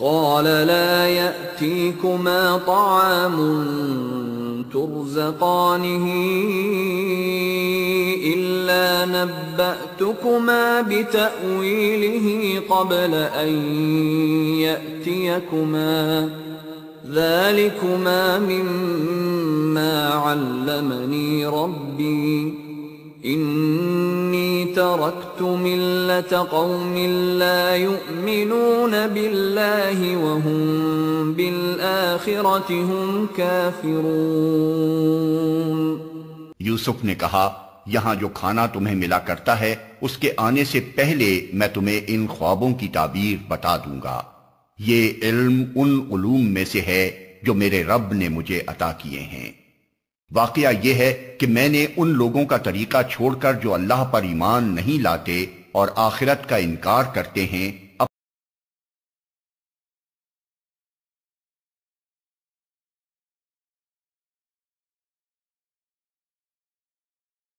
قال لا يأتيكما طعام ترزقانه إلا نبأتكما بتأويله قبل أن يأتيكما ذلكما مما علمني ربي إني تركت ملة قوم لا يؤمنون بالله وهم بالآخرة هم كافرون। यूसुफ ने कहा, यहाँ जो खाना तुम्हें मिला करता है उसके आने से पहले मैं तुम्हें इन ख्वाबों की ताबीर बता दूंगा। ये इल्म उन उलूम में से है जो मेरे रब ने मुझे अता किए हैं। वाकया यह है कि मैंने उन लोगों का तरीका छोड़कर जो अल्लाह पर ईमान नहीं लाते और आखिरत का इनकार करते हैं